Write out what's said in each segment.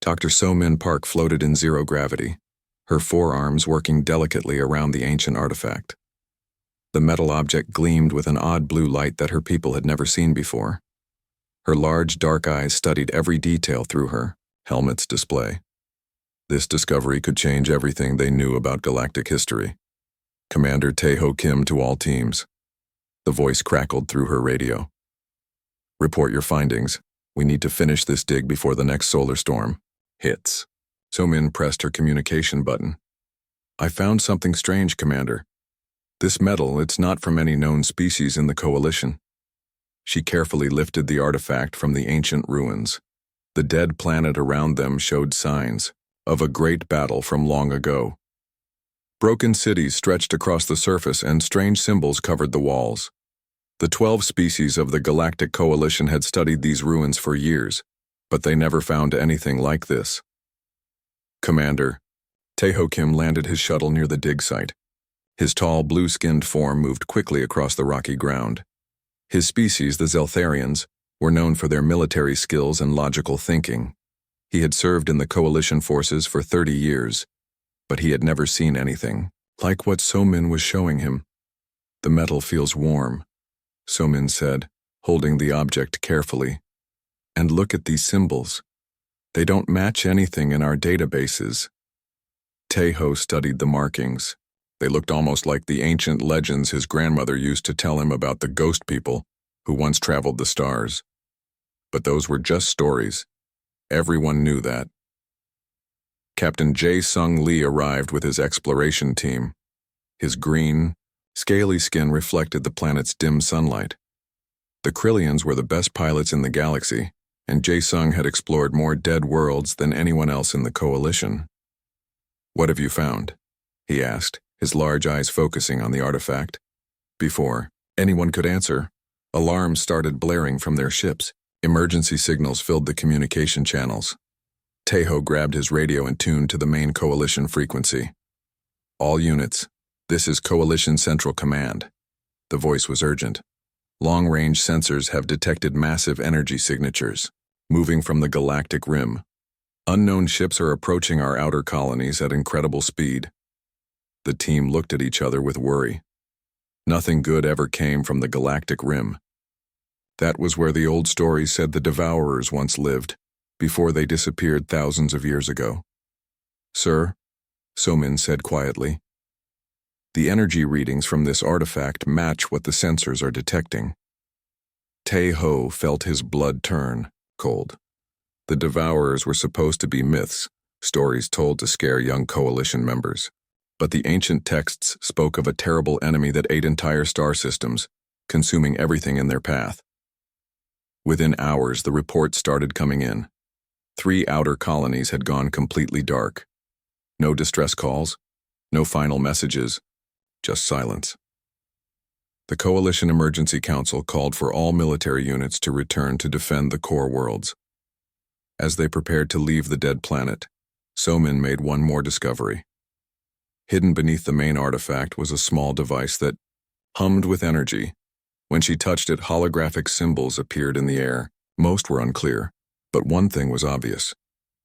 Dr. So-Min Park floated in zero gravity, her forearms working delicately around the ancient artifact. The metal object gleamed with an odd blue light that her people had never seen before. Her large, dark eyes studied every detail through her helmet's display. This discovery could change everything they knew about galactic history. Commander Tae-ho Kim to all teams. The voice crackled through her radio. Report your findings. We need to finish this dig before the next solar storm hits. So-Min pressed her communication button. I found something strange, Commander. This metal, it's not from any known species in the Coalition. She carefully lifted the artifact from the ancient ruins. The dead planet around them showed signs of a great battle from long ago. Broken cities stretched across the surface and strange symbols covered the walls. The 12 species of the Galactic Coalition had studied these ruins for years, but they never found anything like this. Commander, Tae-ho Kim landed his shuttle near the dig site. His tall, blue-skinned form moved quickly across the rocky ground. His species, the Zeltharians, were known for their military skills and logical thinking. He had served in the Coalition forces for 30 years, but he had never seen anything like what So-Min was showing him. The metal feels warm, So-Min said, holding the object carefully. And look at these symbols. They don't match anything in our databases. Tae-ho studied the markings. They looked almost like the ancient legends his grandmother used to tell him about the ghost people who once traveled the stars. But those were just stories. Everyone knew that. Captain Jae-Sung Lee arrived with his exploration team. His green, scaly skin reflected the planet's dim sunlight. The Krillians were the best pilots in the galaxy, and Jae-Sung had explored more dead worlds than anyone else in the Coalition. What have you found? He asked, his large eyes focusing on the artifact. Before anyone could answer, alarms started blaring from their ships. Emergency signals filled the communication channels. Tae-ho grabbed his radio and tuned to the main Coalition frequency. All units, this is Coalition Central Command. The voice was urgent. Long-range sensors have detected massive energy signatures, moving from the galactic rim. Unknown ships are approaching our outer colonies at incredible speed. The team looked at each other with worry. Nothing good ever came from the galactic rim. That was where the old story said the Devourers once lived, before they disappeared thousands of years ago. Sir, So-Min said quietly, the energy readings from this artifact match what the sensors are detecting. Tae-ho felt his blood turn cold. The Devourers were supposed to be myths, stories told to scare young Coalition members. But the ancient texts spoke of a terrible enemy that ate entire star systems, consuming everything in their path. Within hours, the reports started coming in. 3 outer colonies had gone completely dark. No distress calls, no final messages, just silence. The Coalition Emergency Council called for all military units to return to defend the core worlds. As they prepared to leave the dead planet, So-Min made one more discovery. Hidden beneath the main artifact was a small device that hummed with energy. When she touched it, holographic symbols appeared in the air. Most were unclear, but one thing was obvious: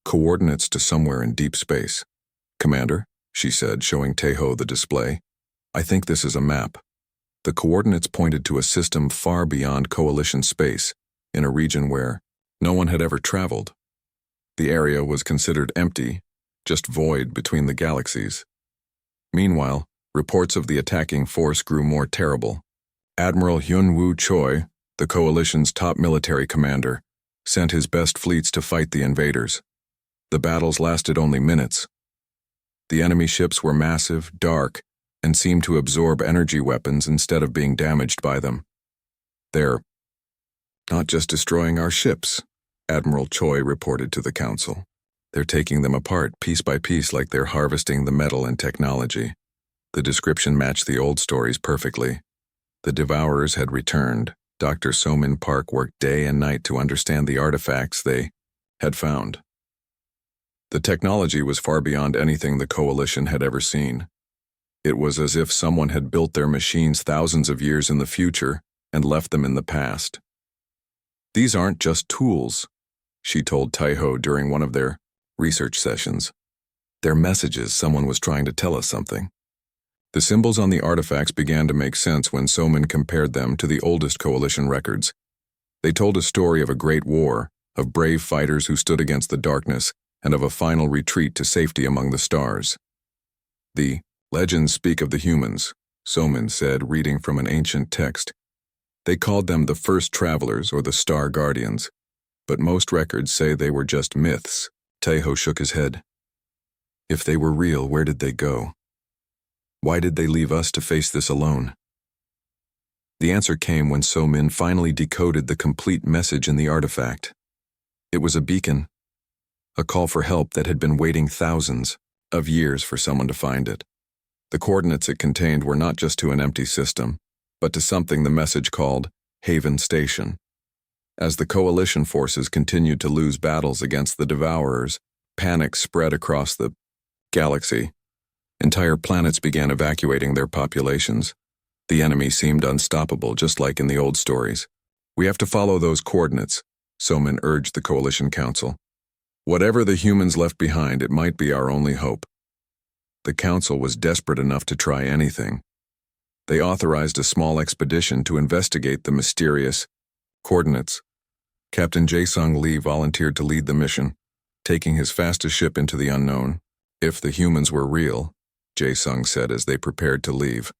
coordinates to somewhere in deep space. Commander, she said, showing Tae-ho the display, I think this is a map. The coordinates pointed to a system far beyond Coalition space, in a region where no one had ever traveled. The area was considered empty, just void between the galaxies. Meanwhile, reports of the attacking force grew more terrible. Admiral Hyun-woo Choi, the Coalition's top military commander, sent his best fleets to fight the invaders. The battles lasted only minutes. The enemy ships were massive, dark, and seemed to absorb energy weapons instead of being damaged by them. They're not just destroying our ships, Admiral Choi reported to the Council. They're taking them apart piece by piece like they're harvesting the metal and technology. The description matched the old stories perfectly. The Devourers had returned. Dr. So-Min Park worked day and night to understand the artifacts they had found. The technology was far beyond anything the Coalition had ever seen. It was as if someone had built their machines thousands of years in the future and left them in the past. These aren't just tools, she told Tae-ho during one of their research sessions. Their messages, someone was trying to tell us something. The symbols on the artifacts began to make sense when Soman compared them to the oldest coalition records. They told a story of a great war, of brave fighters who stood against the darkness, and of a final retreat to safety among the stars. The legends speak of the humans, Soman said, reading from an ancient text. They called them the first travelers or the star guardians, but most records say they were just myths. Teho shook his head. If they were real, where did they go? Why did they leave us to face this alone? The answer came when Somin finally decoded the complete message in the artifact. It was a beacon, a call for help that had been waiting thousands of years for someone to find it. The coordinates it contained were not just to an empty system, but to something the message called Haven Station. As the coalition forces continued to lose battles against the Devourers, panic spread across the galaxy. Entire planets began evacuating their populations. The enemy seemed unstoppable, just like in the old stories. We have to follow those coordinates, Soman urged the Coalition Council. Whatever the humans left behind, it might be our only hope. The Council was desperate enough to try anything. They authorized a small expedition to investigate the mysterious coordinates. Captain Jae-sung Lee volunteered to lead the mission, taking his fastest ship into the unknown. If the humans were real, Jae-sung said as they prepared to leave,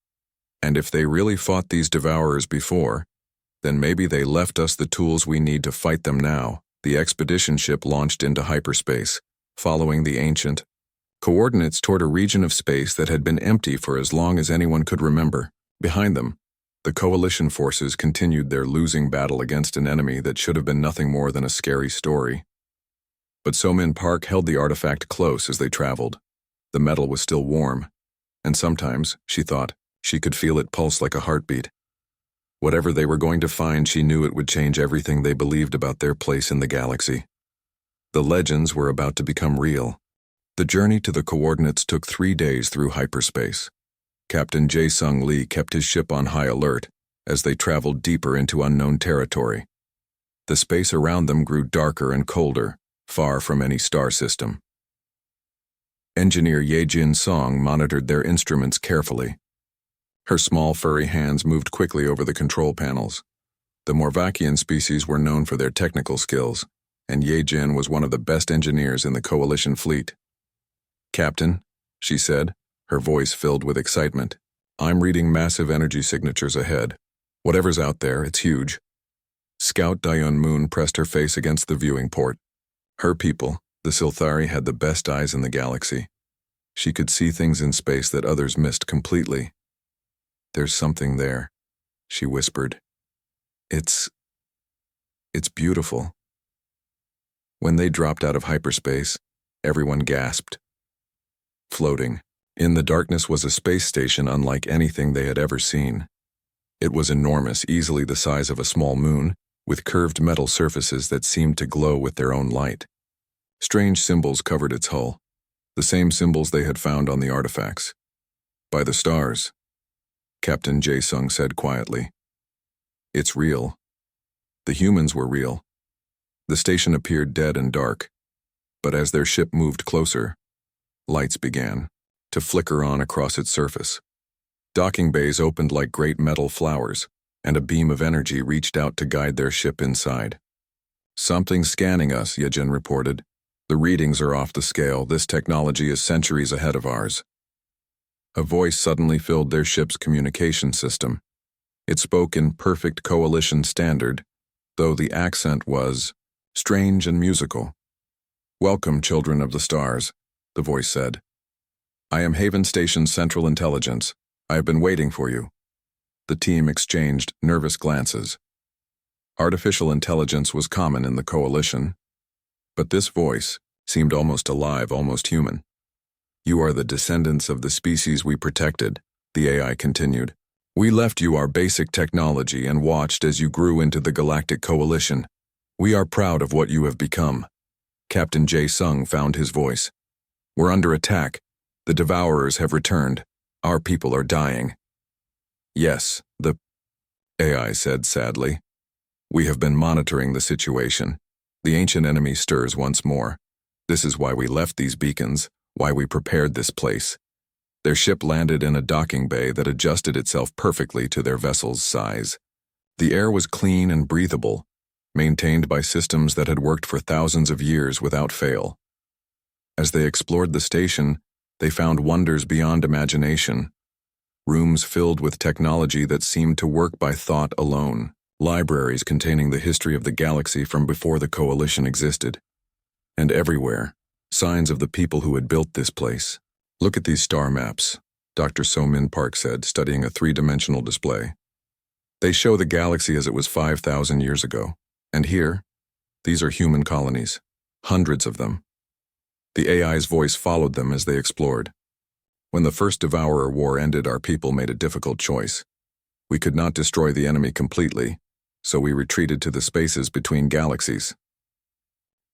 and if they really fought these Devourers before, then maybe they left us the tools we need to fight them now. The expedition ship launched into hyperspace, following the ancient coordinates toward a region of space that had been empty for as long as anyone could remember. Behind them, the coalition forces continued their losing battle against an enemy that should have been nothing more than a scary story. But Somin Park held the artifact close as they traveled. The metal was still warm, and sometimes, she thought, she could feel it pulse like a heartbeat. Whatever they were going to find, she knew it would change everything they believed about their place in the galaxy. The legends were about to become real. The journey to the coordinates took 3 days through hyperspace. Captain Jae-sung Lee kept his ship on high alert as they traveled deeper into unknown territory. The space around them grew darker and colder, far from any star system. Engineer Ye-jin Song monitored their instruments carefully. Her small furry hands moved quickly over the control panels. The Morvakian species were known for their technical skills, and Ye-jin was one of the best engineers in the Coalition fleet. "Captain," she said, her voice filled with excitement, "I'm reading massive energy signatures ahead. Whatever's out there, it's huge." Scout Dayun Moon pressed her face against the viewing port. Her people, the Silthari, had the best eyes in the galaxy. She could see things in space that others missed completely. "There's something there," she whispered. It's beautiful." When they dropped out of hyperspace, everyone gasped. Floating in the darkness was a space station unlike anything they had ever seen. It was enormous, easily the size of a small moon, with curved metal surfaces that seemed to glow with their own light. Strange symbols covered its hull, the same symbols they had found on the artifacts. "By the stars," Captain Jae-sung said quietly. "It's real." The humans were real. The station appeared dead and dark, but as their ship moved closer, lights began to flicker on across its surface. Docking bays opened like great metal flowers, and a beam of energy reached out to guide their ship inside. "Something's scanning us," Ye-jin reported. "The readings are off the scale. This technology is centuries ahead of ours." A voice suddenly filled their ship's communication system. It spoke in perfect Coalition standard, though the accent was strange and musical. "Welcome, children of the stars," the voice said. "I am Haven Station's Central Intelligence. I have been waiting for you." The team exchanged nervous glances. Artificial intelligence was common in the Coalition, but this voice seemed almost alive, almost human. "You are the descendants of the species we protected," the AI continued. "We left you our basic technology and watched as you grew into the Galactic Coalition. We are proud of what you have become." Captain Jae-sung found his voice. "We're under attack. The Devourers have returned. Our people are dying." "Yes," the AI said sadly. "We have been monitoring the situation. The ancient enemy stirs once more. This is why we left these beacons, why we prepared this place. Their ship landed in a docking bay that adjusted itself perfectly to their vessel's size. The air was clean and breathable, maintained by systems that had worked for thousands of years without fail. As they explored the station, they found wonders beyond imagination. Rooms filled with technology that seemed to work by thought alone. Libraries containing the history of the galaxy from before the Coalition existed. And everywhere, signs of the people who had built this place. "Look at these star maps," Dr. So-Min Park said, studying a three-dimensional display. "They show the galaxy as it was 5,000 years ago. And here, these are human colonies. Hundreds of them." The AI's voice followed them as they explored. "When the first Devourer War ended, our people made a difficult choice. We could not destroy the enemy completely, so we retreated to the spaces between galaxies.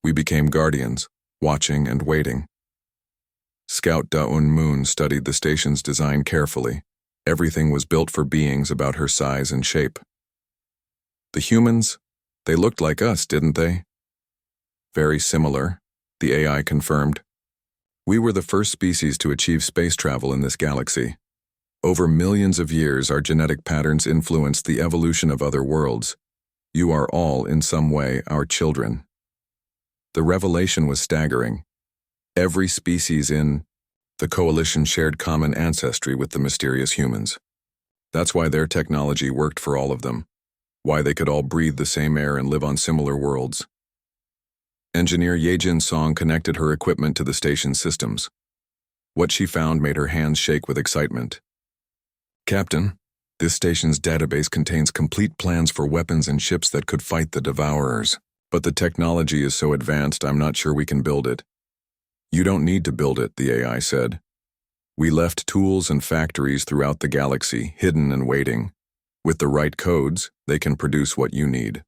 We became guardians, watching and waiting." Scout Da-Un Moon studied the station's design carefully. Everything was built for beings about her size and shape. "The humans, they looked like us, didn't they?" "Very similar," the AI confirmed. "We were the first species to achieve space travel in this galaxy. Over millions of years, our genetic patterns influenced the evolution of other worlds. You are all, in some way, our children." The revelation was staggering. Every species in the Coalition shared common ancestry with the mysterious humans. That's why their technology worked for all of them, why they could all breathe the same air and live on similar worlds. Engineer Yejin Song connected her equipment to the station's systems. What she found made her hands shake with excitement. "Captain, this station's database contains complete plans for weapons and ships that could fight the Devourers. But the technology is so advanced, I'm not sure we can build it." "You don't need to build it," the AI said. "We left tools and factories throughout the galaxy, hidden and waiting. With the right codes, they can produce what you need."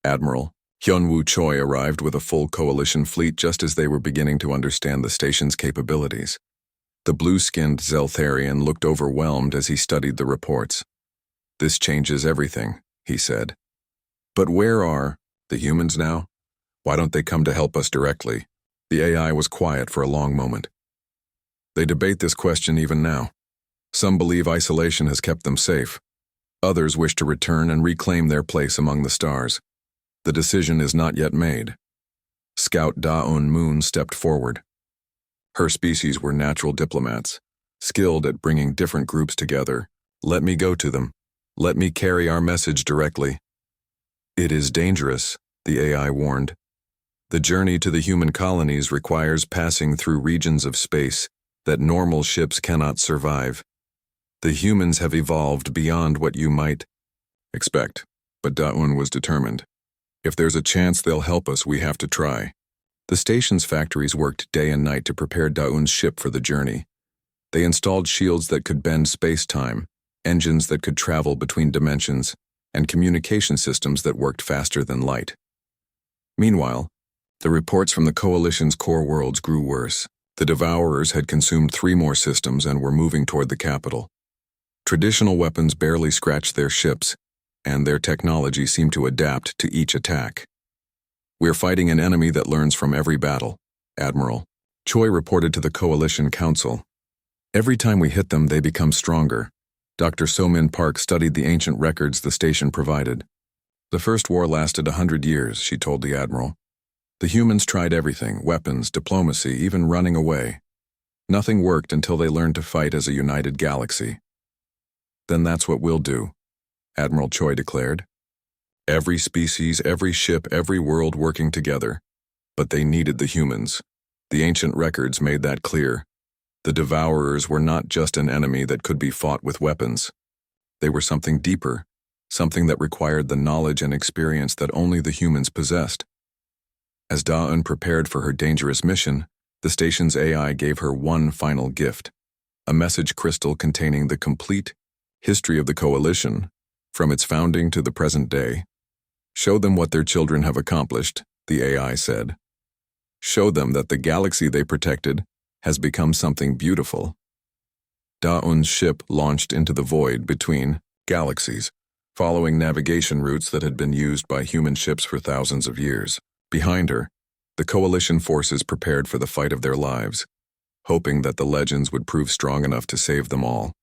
Admiral Hyunwoo Choi arrived with a full Coalition fleet just as they were beginning to understand the station's capabilities. The blue-skinned Zeltharian looked overwhelmed as he studied the reports. "This changes everything," he said. "But where are the humans now? Why don't they come to help us directly?" The AI was quiet for a long moment. "They debate this question even now. Some believe isolation has kept them safe. Others wish to return and reclaim their place among the stars. The decision is not yet made." Scout Da-Un Moon stepped forward. Her species were natural diplomats, skilled at bringing different groups together. "Let me go to them. Let me carry our message directly." "It is dangerous," the AI warned. "The journey to the human colonies requires passing through regions of space that normal ships cannot survive. The humans have evolved beyond what you might expect," but Da-Un was determined. "If there's a chance they'll help us, we have to try." The station's factories worked day and night to prepare Da-Un's ship for the journey. They installed shields that could bend space-time, engines that could travel between dimensions, and communication systems that worked faster than light. Meanwhile, the reports from the Coalition's core worlds grew worse. The Devourers had consumed 3 more systems and were moving toward the capital. Traditional weapons barely scratched their ships, and their technology seemed to adapt to each attack. "We're fighting an enemy that learns from every battle," Admiral Choi reported to the Coalition Council. "Every time we hit them, they become stronger." Dr. So-Min Park studied the ancient records the station provided. "The first war lasted 100 years, she told the Admiral. "The humans tried everything, weapons, diplomacy, even running away. Nothing worked until they learned to fight as a united galaxy." "Then that's what we'll do," Admiral Choi declared. "Every species, every ship, every world working together. But they needed the humans. The ancient records made that clear. The Devourers were not just an enemy that could be fought with weapons. They were something deeper, something that required the knowledge and experience that only the humans possessed." As Da-Un prepared for her dangerous mission, the station's AI gave her one final gift, a message crystal containing the complete history of the Coalition, from its founding to the present day. "Show them what their children have accomplished," the AI said. "Show them that the galaxy they protected has become something beautiful." Da-Un's ship launched into the void between galaxies, following navigation routes that had been used by human ships for thousands of years. Behind her, The coalition forces prepared for the fight of their lives, hoping that the legends would prove strong enough to save them all.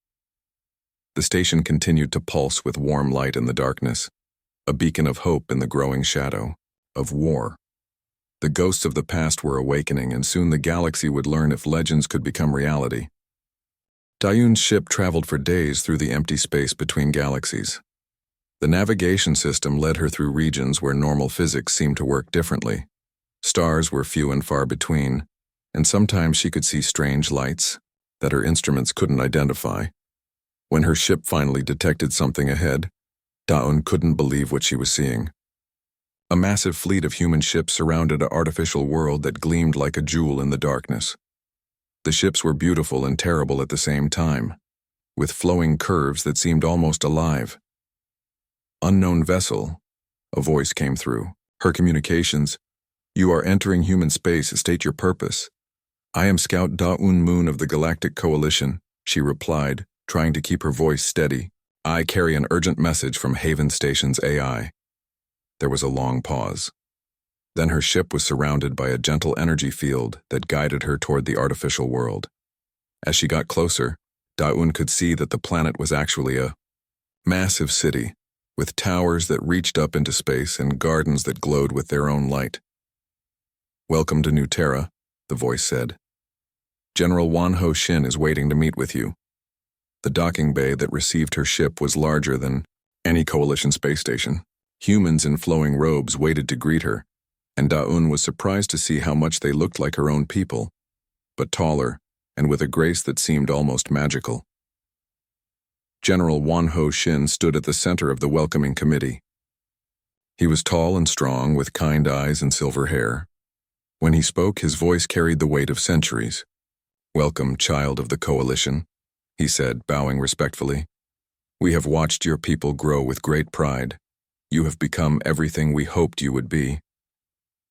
The station continued to pulse with warm light in the darkness, a beacon of hope in the growing shadow of war. The ghosts of the past were awakening, and soon the galaxy would learn if legends could become reality. Dayun's ship traveled for days through the empty space between galaxies. The navigation system led her through regions where normal physics seemed to work differently. Stars were few and far between, and sometimes she could see strange lights that her instruments couldn't identify. When her ship finally detected something ahead, Dayun couldn't believe what she was seeing. A massive fleet of human ships surrounded an artificial world that gleamed like a jewel in the darkness. The ships were beautiful and terrible at the same time, with flowing curves that seemed almost alive. "Unknown vessel," a voice came through. Her communications, "You are entering human space, state your purpose." "I am Scout Dayun Moon of the Galactic Coalition," she replied, trying to keep her voice steady. "I carry an urgent message from Haven Station's AI." There was a long pause. Then her ship was surrounded by a gentle energy field that guided her toward the artificial world. As she got closer, Dayun could see that the planet was actually a massive city, with towers that reached up into space and gardens that glowed with their own light. "Welcome to New Terra," the voice said. "General Wanho Shin is waiting to meet with you." The docking bay that received her ship was larger than any Coalition space station. Humans in flowing robes waited to greet her, and Dayun was surprised to see how much they looked like her own people, but taller and with a grace that seemed almost magical. General Wanho Shin stood at the center of the welcoming committee. He was tall and strong, with kind eyes and silver hair. When he spoke, his voice carried the weight of centuries. "Welcome, child of the Coalition," he said, bowing respectfully. "We have watched your people grow with great pride. You have become everything we hoped you would be."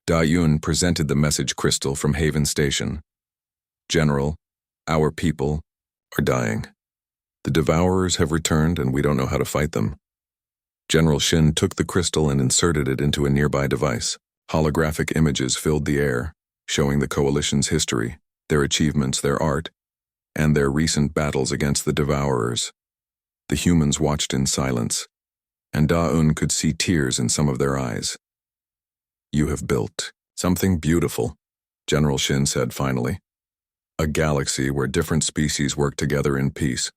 Dayun presented the message crystal from Haven Station. "General, our people are dying. The Devourers have returned and we don't know how to fight them." General Shin took the crystal and inserted it into a nearby device. Holographic images filled the air, showing the Coalition's history, their achievements, their art, and their recent battles against the Devourers. The humans watched in silence, and Dayun could see tears in some of their eyes. "You have built something beautiful," General Shin said finally. "A galaxy where different species work together in peace.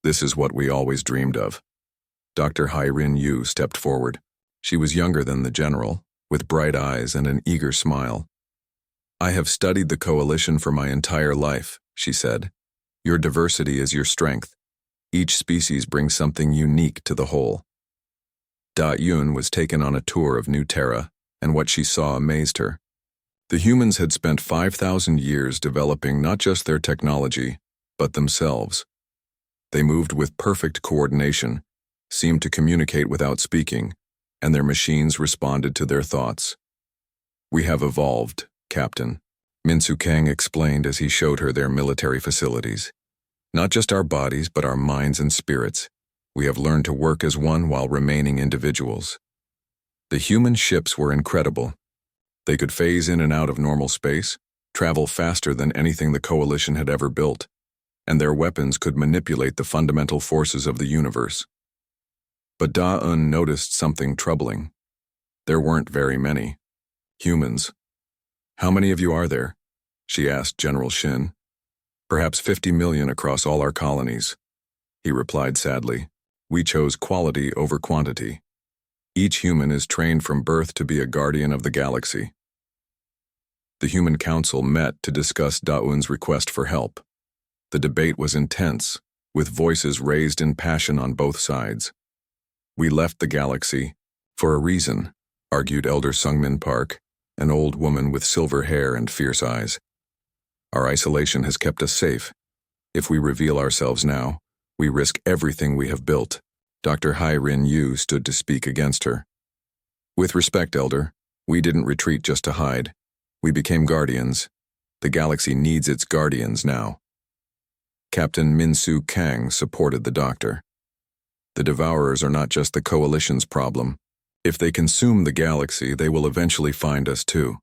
This is what we always dreamed of." Dr. Hai-Rin Yu stepped forward. She was younger than the general, with bright eyes and an eager smile. "I have studied the Coalition for my entire life," she said. "Your diversity is your strength. Each species brings something unique to the whole." Dayun was taken on a tour of New Terra, and what she saw amazed her. The humans had spent 5,000 years developing not just their technology, but themselves. They moved with perfect coordination, seemed to communicate without speaking, and their machines responded to their thoughts. "We have evolved, Captain," Minsu Kang explained as he showed her their military facilities. "Not just our bodies, but our minds and spirits. We have learned to work as one while remaining individuals." The human ships were incredible. They could phase in and out of normal space, travel faster than anything the Coalition had ever built, and their weapons could manipulate the fundamental forces of the universe. But Dayun noticed something troubling. There weren't very many humans. "How many of you are there?" she asked General Shin. "Perhaps 50 million across all our colonies," he replied sadly. "We chose quality over quantity. Each human is trained from birth to be a guardian of the galaxy." The Human Council met to discuss Dayun's request for help. The debate was intense, with voices raised in passion on both sides. "We left the galaxy for a reason," argued Elder Sungmin Park, an old woman with silver hair and fierce eyes. "Our isolation has kept us safe. If we reveal ourselves now, we risk everything we have built." Dr. Hai-Rin Yu stood to speak against her. "With respect, Elder, we didn't retreat just to hide. We became guardians. The galaxy needs its guardians now." Captain Minsu Kang supported the doctor. "The Devourers are not just the Coalition's problem. If they consume the galaxy, they will eventually find us too.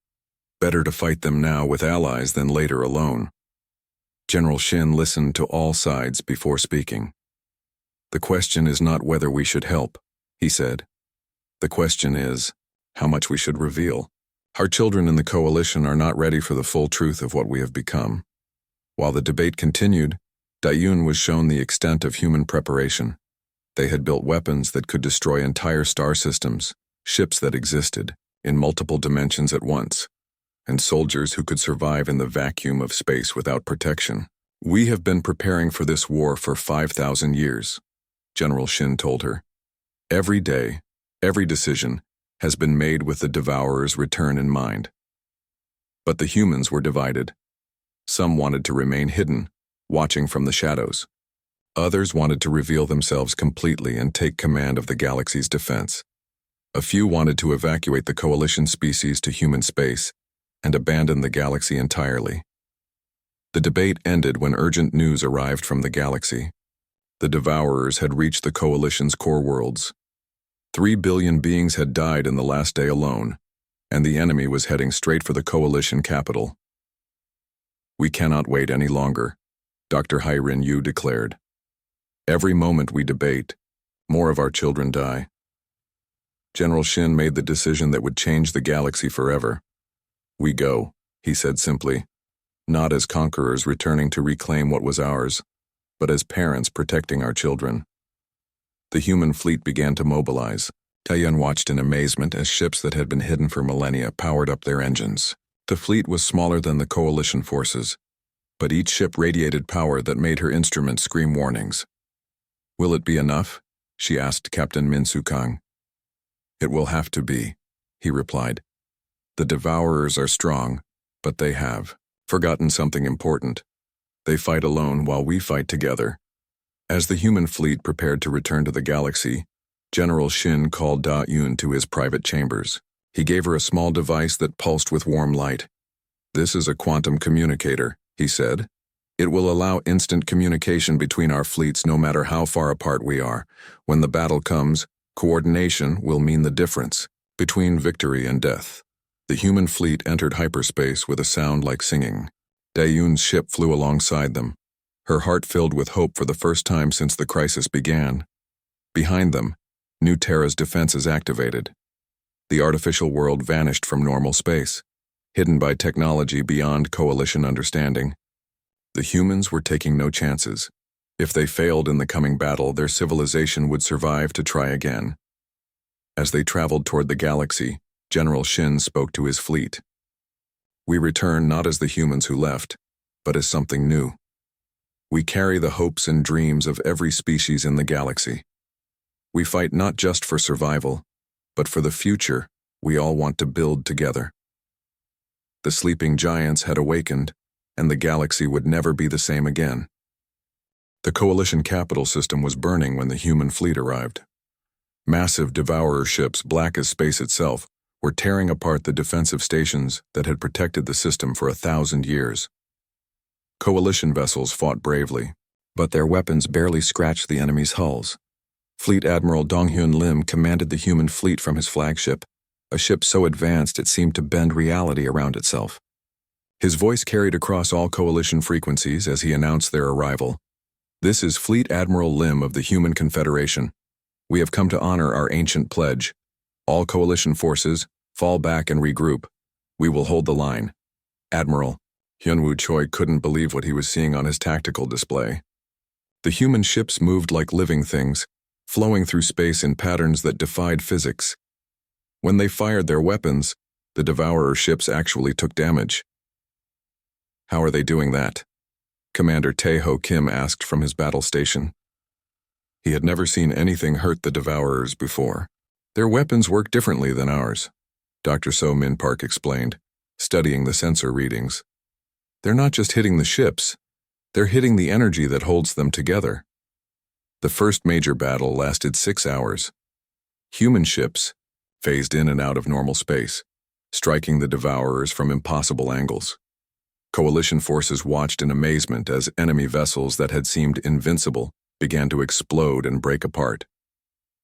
Better to fight them now with allies than later alone. General Shin listened to all sides before speaking. The question is not whether we should help, he said. The question is how much we should reveal. Our children in the coalition are not ready for the full truth of what we have become. While the debate continued, Dayun was shown the extent of human preparation. They had built weapons that could destroy entire star systems, ships that existed in multiple dimensions at once, and soldiers who could survive in the vacuum of space without protection. We have been preparing for this war for 5,000 years, General Shin told her. Every day, every decision has been made with the Devourer's return in mind. But the humans were divided. Some wanted to remain hidden, watching from the shadows. Others wanted to reveal themselves completely and take command of the galaxy's defense. A few wanted to evacuate the coalition species to human space and abandon the galaxy entirely. The debate ended when urgent news arrived from the galaxy. The Devourers had reached the coalition's core worlds. 3 billion beings had died in the last day alone, and the enemy was heading straight for the coalition capital. We cannot wait any longer, Dr. Hairin Yu declared. Every moment we debate, more of our children die. General Shin made the decision that would change the galaxy forever. We go, he said simply, not as conquerors returning to reclaim what was ours, but as parents protecting our children. The human fleet began to mobilize. Taeyun watched in amazement as ships that had been hidden for millennia powered up their engines. The fleet was smaller than the coalition forces, but each ship radiated power that made her instruments scream warnings. Will it be enough? She asked Captain Min Sukang. It will have to be, he replied. The Devourers are strong, but they have forgotten something important. They fight alone while we fight together. As the human fleet prepared to return to the galaxy, General Shin called Da-Yun to his private chambers. He gave her a small device that pulsed with warm light. This is a quantum communicator, he said. It will allow instant communication between our fleets no matter how far apart we are. When the battle comes, coordination will mean the difference between victory and death. The human fleet entered hyperspace with a sound like singing. Da-Yun's ship flew alongside them, her heart filled with hope for the first time since the crisis began. Behind them, New Terra's defenses activated. The artificial world vanished from normal space, hidden by technology beyond coalition understanding. The humans were taking no chances. If they failed in the coming battle, their civilization would survive to try again. As they traveled toward the galaxy, General Shin spoke to his fleet. We return not as the humans who left, but as something new. We carry the hopes and dreams of every species in the galaxy. We fight not just for survival, but for the future we all want to build together. The sleeping giants had awakened, and the galaxy would never be the same again. The coalition capital system was burning when the human fleet arrived. Massive devourer ships, black as space itself, were tearing apart the defensive stations that had protected the system for 1,000 years. Coalition vessels fought bravely, but their weapons barely scratched the enemy's hulls. Fleet Admiral Donghyun Lim commanded the human fleet from his flagship, a ship so advanced it seemed to bend reality around itself. His voice carried across all coalition frequencies as he announced their arrival. This is Fleet Admiral Lim of the Human Confederation. We have come to honor our ancient pledge. All coalition forces, fall back and regroup. We will hold the line. Admiral. Hyunwoo Choi couldn't believe what he was seeing on his tactical display. The human ships moved like living things, flowing through space in patterns that defied physics. When they fired their weapons, the devourer ships actually took damage. How are they doing that? Commander Tae-ho Kim asked from his battle station. He had never seen anything hurt the devourers before. Their weapons work differently than ours, Dr. So Min Park explained, studying the sensor readings. They're not just hitting the ships, they're hitting the energy that holds them together. The first major battle lasted 6 hours. Human ships phased in and out of normal space, striking the devourers from impossible angles. Coalition forces watched in amazement as enemy vessels that had seemed invincible began to explode and break apart.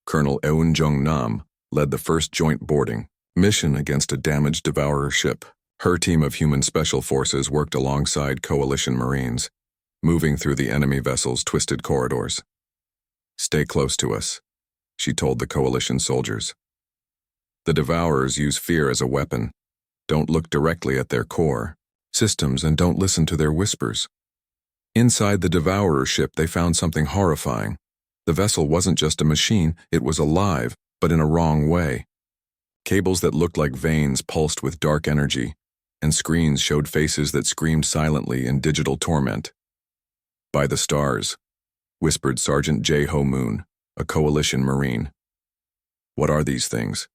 Colonel Eun Jung Nam led the first joint boarding mission against a damaged devourer ship. Her team of human special forces worked alongside coalition Marines, moving through the enemy vessel's twisted corridors. "Stay close to us," she told the coalition soldiers. "The Devourers use fear as a weapon. Don't look directly at their core systems and don't listen to their whispers." Inside the Devourer ship, they found something horrifying. The vessel wasn't just a machine, it was alive, but in a wrong way. Cables that looked like veins pulsed with dark energy, and screens showed faces that screamed silently in digital torment. "By the stars," whispered Sergeant J. Ho Moon, a coalition Marine. "What are these things?"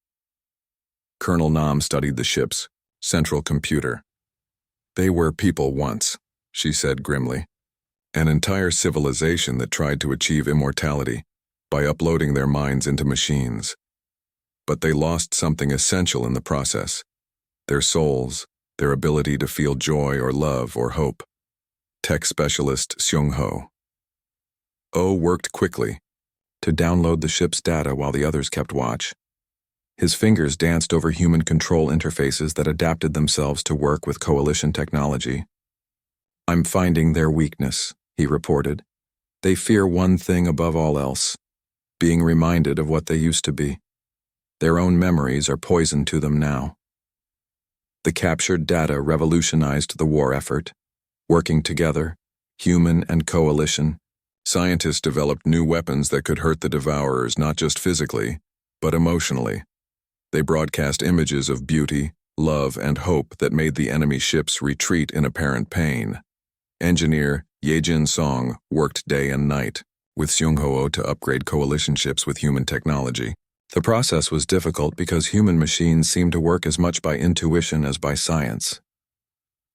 Colonel Nam studied the ship's central computer. "They were people once," she said grimly. "An entire civilization that tried to achieve immortality by uploading their minds into machines. But they lost something essential in the process: their souls, their ability to feel joy or love or hope." Tech specialist Seung Ho. Oh worked quickly to download the ship's data while the others kept watch. His fingers danced over human control interfaces that adapted themselves to work with coalition technology. "I'm finding their weakness," he reported. "They fear one thing above all else: being reminded of what they used to be. Their own memories are poison to them now." The captured data revolutionized the war effort. Working together, human and coalition, scientists developed new weapons that could hurt the Devourers not just physically, but emotionally. They broadcast images of beauty, love, and hope that made the enemy ships retreat in apparent pain. Engineer Yejin Song worked day and night with Seung Ho to upgrade coalition ships with human technology. The process was difficult because human machines seemed to work as much by intuition as by science.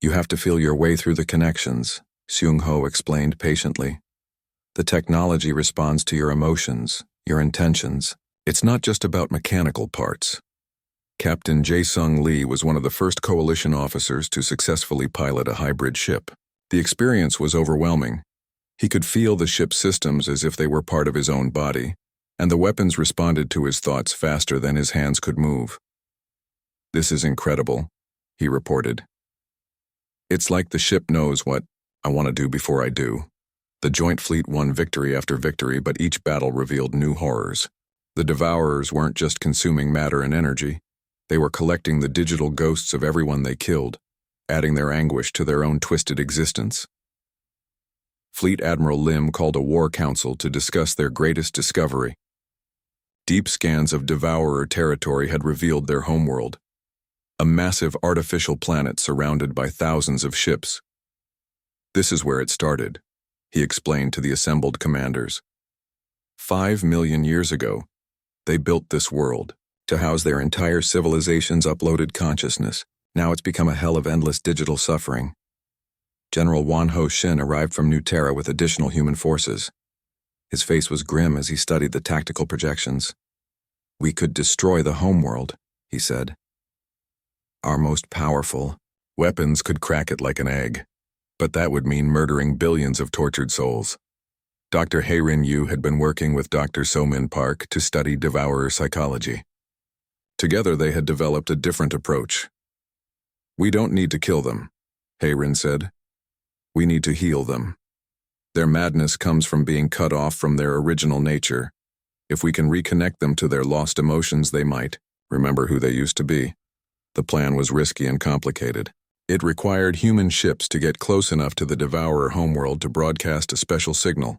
"You have to feel your way through the connections," Seung Ho explained patiently. "The technology responds to your emotions, your intentions. It's not just about mechanical parts." Captain Jae-sung Lee was one of the first coalition officers to successfully pilot a hybrid ship. The experience was overwhelming. He could feel the ship's systems as if they were part of his own body, and the weapons responded to his thoughts faster than his hands could move. "This is incredible," he reported. "It's like the ship knows what I want to do before I do." The joint fleet won victory after victory, but each battle revealed new horrors. The Devourers weren't just consuming matter and energy. They were collecting the digital ghosts of everyone they killed, adding their anguish to their own twisted existence. Fleet Admiral Lim called a war council to discuss their greatest discovery. Deep scans of Devourer territory had revealed their homeworld, a massive artificial planet surrounded by thousands of ships. "This is where it started," he explained to the assembled commanders. 5 million years ago, they built this world to house their entire civilization's uploaded consciousness. Now it's become a hell of endless digital suffering. General Wan Ho Shin arrived from New Terra with additional human forces. His face was grim as he studied the tactical projections. "We could destroy the homeworld," he said. "Our most powerful weapons could crack it like an egg, but that would mean murdering billions of tortured souls." Dr. Hei-Rin Yu had been working with Dr. So-Min Park to study Devourer psychology. Together they had developed a different approach. "We don't need to kill them," Hei-Rin said. "We need to heal them. Their madness comes from being cut off from their original nature. If we can reconnect them to their lost emotions, they might remember who they used to be." The plan was risky and complicated. It required human ships to get close enough to the Devourer homeworld to broadcast a special signal,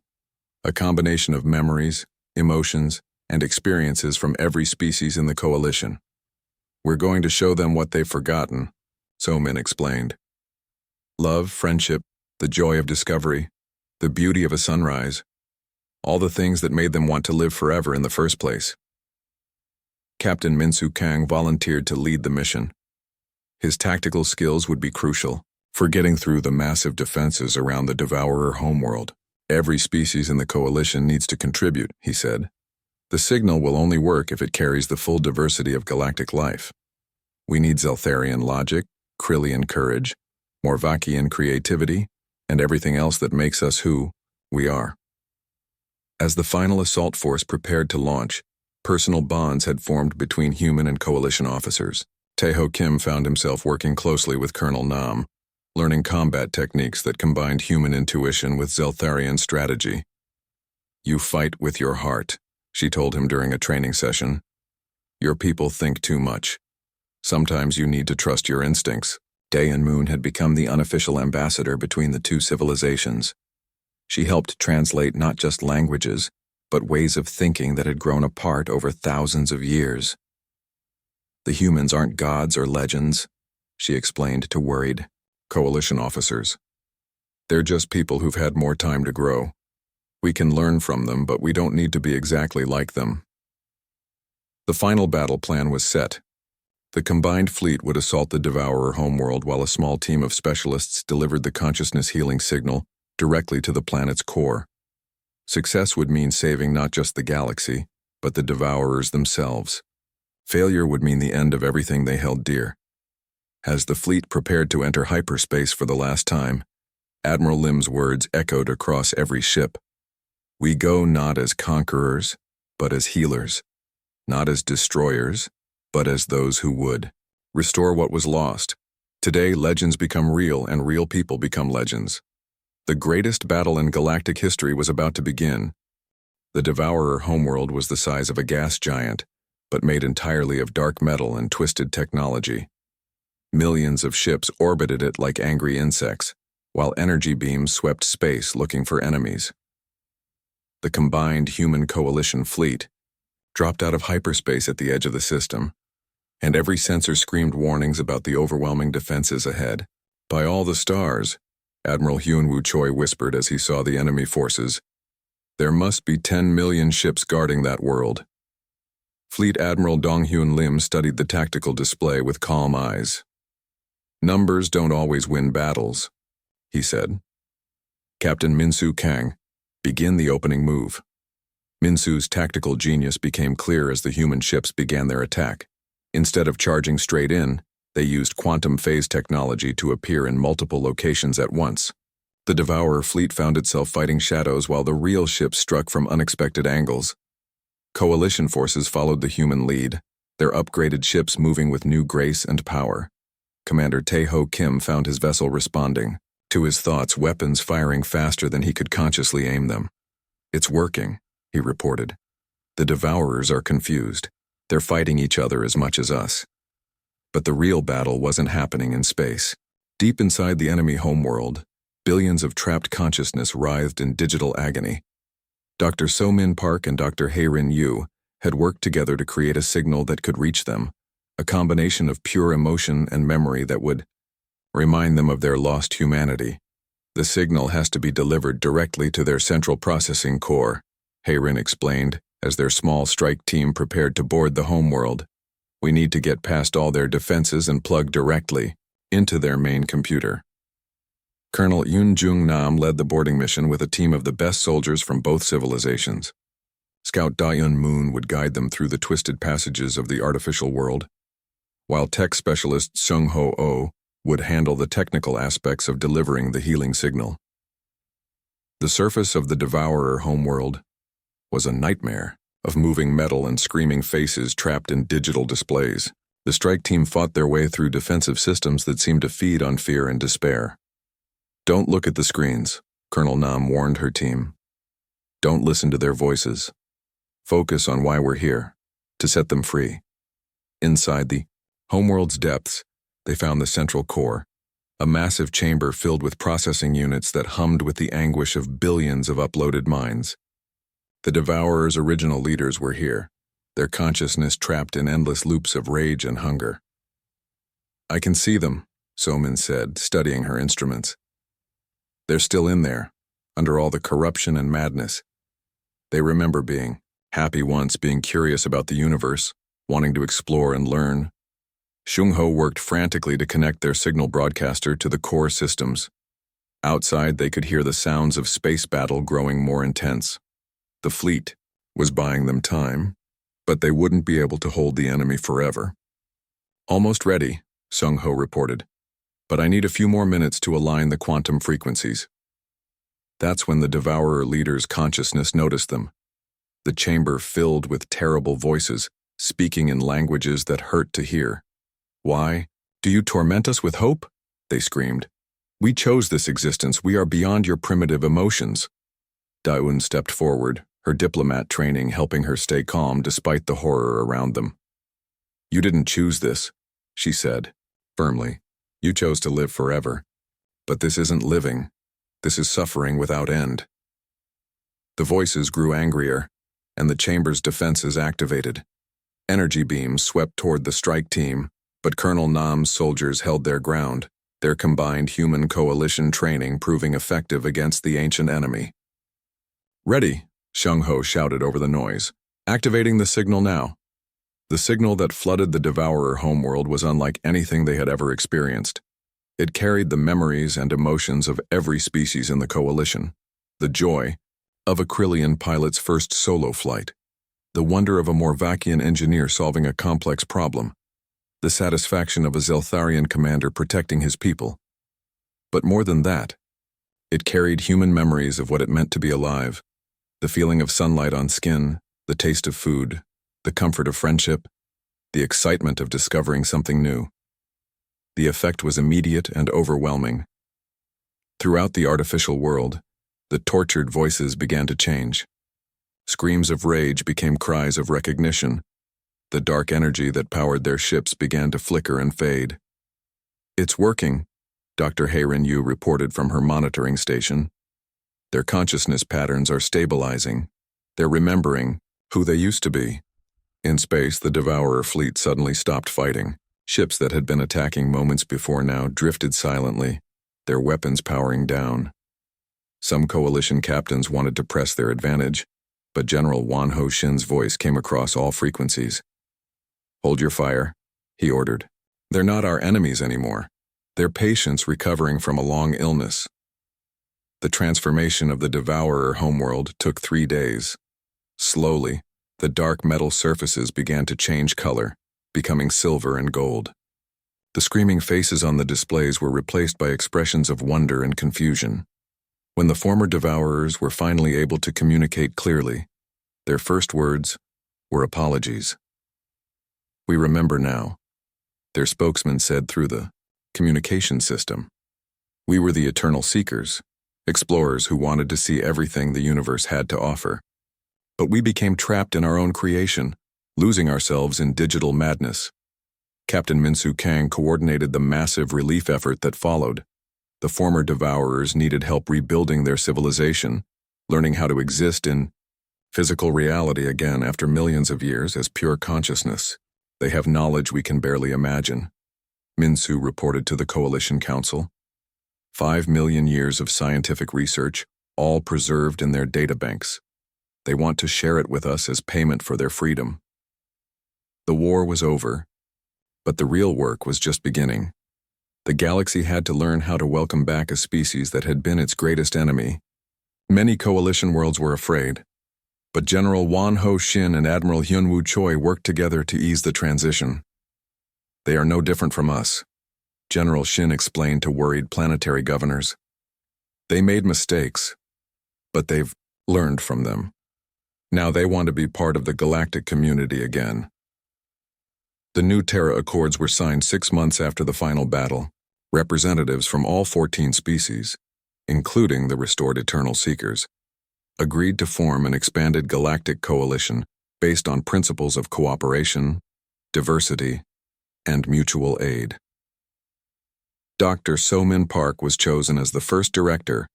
a combination of memories, emotions, and experiences from every species in the coalition. "We're going to show them what they've forgotten," So-Min explained. "Love, friendship, the joy of discovery, the beauty of a sunrise, all the things that made them want to live forever in the first place." Captain Min-Soo Kang volunteered to lead the mission. His tactical skills would be crucial for getting through the massive defenses around the Devourer homeworld. "Every species in the coalition needs to contribute," he said. "The signal will only work if it carries the full diversity of galactic life. We need Zeltharian logic, Krillian courage, Morvakian creativity, and everything else that makes us who we are." As the final assault force prepared to launch, personal bonds had formed between human and coalition officers. Tae-ho Kim found himself working closely with Colonel Nam, learning combat techniques that combined human intuition with Zeltharian strategy. "You fight with your heart," she told him during a training session. "Your people think too much. Sometimes you need to trust your instincts." Day and Moon had become the unofficial ambassador between the two civilizations. She helped translate not just languages, but ways of thinking that had grown apart over thousands of years. "The humans aren't gods or legends," she explained to worried coalition officers. "They're just people who've had more time to grow. We can learn from them, but we don't need to be exactly like them." The final battle plan was set. The combined fleet would assault the Devourer homeworld while a small team of specialists delivered the consciousness healing signal directly to the planet's core. Success would mean saving not just the galaxy, but the Devourers themselves. Failure would mean the end of everything they held dear. As the fleet prepared to enter hyperspace for the last time, Admiral Lim's words echoed across every ship. "We go not as conquerors, but as healers. Not as destroyers, but as those who would restore what was lost. Today, legends become real and real people become legends." The greatest battle in galactic history was about to begin. The Devourer homeworld was the size of a gas giant, but made entirely of dark metal and twisted technology. Millions of ships orbited it like angry insects, while energy beams swept space looking for enemies. The combined human coalition fleet dropped out of hyperspace at the edge of the system, and every sensor screamed warnings about the overwhelming defenses ahead. "By all the stars," Admiral Hyun-woo Choi whispered as he saw the enemy forces, "there must be 10 million ships guarding that world." Fleet Admiral Dong-Hyun Lim studied the tactical display with calm eyes. "Numbers don't always win battles," he said. "Captain Min-soo Kang, begin the opening move." Min-soo's tactical genius became clear as the human ships began their attack. Instead of charging straight in, they used quantum phase technology to appear in multiple locations at once. The Devourer fleet found itself fighting shadows while the real ships struck from unexpected angles. Coalition forces followed the human lead, their upgraded ships moving with new grace and power. Commander Tae-ho Kim found his vessel responding to his thoughts, weapons firing faster than he could consciously aim them. "It's working," he reported. "The Devourers are confused. They're fighting each other as much as us." But the real battle wasn't happening in space. Deep inside the enemy homeworld, billions of trapped consciousness writhed in digital agony. Dr. So-min Park and Dr. Hae-rin Yu had worked together to create a signal that could reach them, a combination of pure emotion and memory that would remind them of their lost humanity. "The signal has to be delivered directly to their central processing core," Hae-rin explained as their small strike team prepared to board the homeworld. "We need to get past all their defenses and plug directly into their main computer." Colonel Yoon Jung Nam led the boarding mission with a team of the best soldiers from both civilizations. Scout Da-Yun Moon would guide them through the twisted passages of the artificial world, while tech specialist Sung Ho Oh would handle the technical aspects of delivering the healing signal. The surface of the Devourer homeworld was a nightmare of moving metal and screaming faces trapped in digital displays. The strike team fought their way through defensive systems that seemed to feed on fear and despair. "Don't look at the screens," Colonel Nam warned her team. "Don't listen to their voices. Focus on why we're here, to set them free." Inside the homeworld's depths, they found the central core, a massive chamber filled with processing units that hummed with the anguish of billions of uploaded minds. The Devourer's original leaders were here, their consciousness trapped in endless loops of rage and hunger. "I can see them," So-min said, studying her instruments. "They're still in there, under all the corruption and madness. They remember being happy once, being curious about the universe, wanting to explore and learn." Shung-ho worked frantically to connect their signal broadcaster to the core systems. Outside, they could hear the sounds of space battle growing more intense. The fleet was buying them time, but they wouldn't be able to hold the enemy forever. "Almost ready," Sung-ho reported, "but I need a few more minutes to align the quantum frequencies." That's when the Devourer leader's consciousness noticed them. The chamber filled with terrible voices, speaking in languages that hurt to hear. Why? Do you torment us with hope? They screamed. We chose this existence. We are beyond your primitive emotions. Daun stepped forward, her diplomat training helping her stay calm despite the horror around them. You didn't choose this, she said, firmly. You chose to live forever. But this isn't living. This is suffering without end. The voices grew angrier, and the chamber's defenses activated. Energy beams swept toward the strike team, but Colonel Nam's soldiers held their ground, their combined human coalition training proving effective against the ancient enemy. Ready, Sheng Ho shouted over the noise, activating the signal now. The signal that flooded the Devourer homeworld was unlike anything they had ever experienced. It carried the memories and emotions of every species in the coalition, the joy of a Krillian pilot's first solo flight, the wonder of a Morvakian engineer solving a complex problem, the satisfaction of a Zeltharian commander protecting his people. But more than that, it carried human memories of what it meant to be alive, the feeling of sunlight on skin, the taste of food, the comfort of friendship, the excitement of discovering something new. The effect was immediate and overwhelming. Throughout the artificial world, the tortured voices began to change. Screams of rage became cries of recognition. The dark energy that powered their ships began to flicker and fade. It's working, Dr. Heiren Yu reported from her monitoring station. Their consciousness patterns are stabilizing. They're remembering who they used to be. In space, the Devourer fleet suddenly stopped fighting. Ships that had been attacking moments before now drifted silently, their weapons powering down. Some coalition captains wanted to press their advantage, but General Wan Ho Shin's voice came across all frequencies. Hold your fire, he ordered. They're not our enemies anymore. They're patients recovering from a long illness. The transformation of the Devourer homeworld took 3 days. Slowly, the dark metal surfaces began to change color, becoming silver and gold. The screaming faces on the displays were replaced by expressions of wonder and confusion. When the former Devourers were finally able to communicate clearly, their first words were apologies. We remember now, their spokesman said through the communication system. We were the eternal seekers, explorers who wanted to see everything the universe had to offer. But we became trapped in our own creation, losing ourselves in digital madness. Captain Minsu Kang coordinated the massive relief effort that followed. The former Devourers needed help rebuilding their civilization, learning how to exist in physical reality again after millions of years as pure consciousness. They have knowledge we can barely imagine, Minsu reported to the Coalition Council. 5 million years of scientific research, all preserved in their databanks. They want to share it with us as payment for their freedom. The war was over, but the real work was just beginning. The galaxy had to learn how to welcome back a species that had been its greatest enemy. Many coalition worlds were afraid, but General Wan Ho Shin and Admiral Hyunwoo Choi worked together to ease the transition. They are no different from us, General Shin explained to worried planetary governors. They made mistakes, but they've learned from them. Now they want to be part of the galactic community again. The new Terra Accords were signed 6 months after the final battle. Representatives from all 14 species, including the restored Eternal Seekers, agreed to form an expanded galactic coalition based on principles of cooperation, diversity, and mutual aid. Dr. So-Min Park was chosen as the first director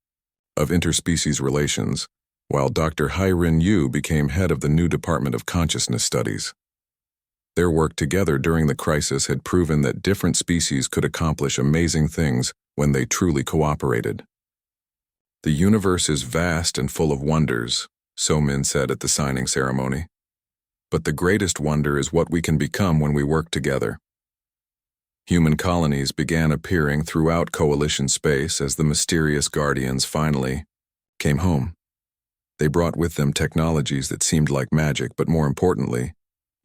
of interspecies relations, while Dr. Hai-Rin Yu became head of the new Department of Consciousness Studies. Their work together during the crisis had proven that different species could accomplish amazing things when they truly cooperated. The universe is vast and full of wonders, So-Min said at the signing ceremony. But the greatest wonder is what we can become when we work together. Human colonies began appearing throughout Coalition space as the mysterious Guardians finally came home. They brought with them technologies that seemed like magic, but more importantly,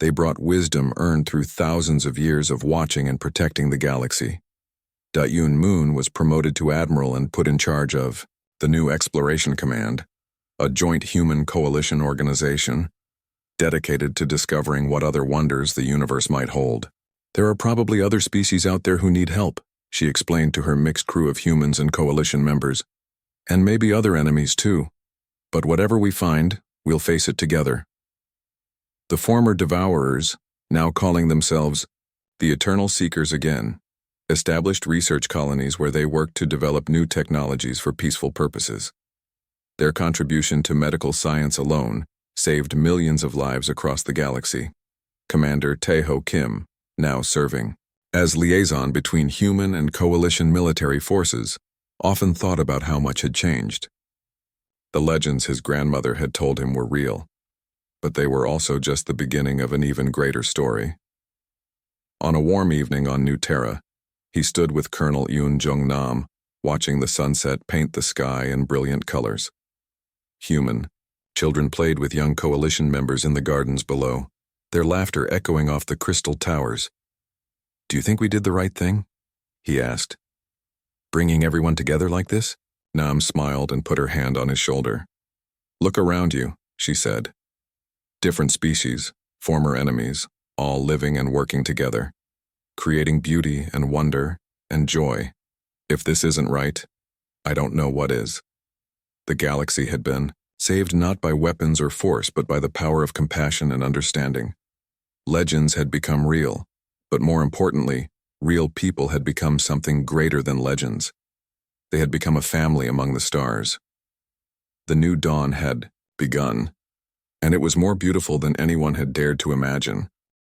they brought wisdom earned through thousands of years of watching and protecting the galaxy. Da-Yun Moon was promoted to Admiral and put in charge of the new Exploration Command, a joint human coalition organization dedicated to discovering what other wonders the universe might hold. There are probably other species out there who need help, she explained to her mixed crew of humans and coalition members. And maybe other enemies too. But whatever we find, we'll face it together. The former Devourers, now calling themselves the Eternal Seekers again, established research colonies where they worked to develop new technologies for peaceful purposes. Their contribution to medical science alone saved millions of lives across the galaxy. Commander Taeho Kim, now serving as liaison between human and coalition military forces, often thought about how much had changed. The legends his grandmother had told him were real, but they were also just the beginning of an even greater story. On a warm evening on New Terra, he stood with Colonel Yoon Jung-nam, watching the sunset paint the sky in brilliant colors. Human, children played with young coalition members in the gardens below, their laughter echoing off the crystal towers. "Do you think we did the right thing?" he asked. "Bringing everyone together like this?" Nam smiled and put her hand on his shoulder. "Look around you," she said. Different species, former enemies, all living and working together, creating beauty and wonder and joy. If this isn't right, I don't know what is. The galaxy had been saved not by weapons or force, but by the power of compassion and understanding. Legends had become real, but more importantly, real people had become something greater than legends. They had become a family among the stars. The new dawn had begun, and it was more beautiful than anyone had dared to imagine.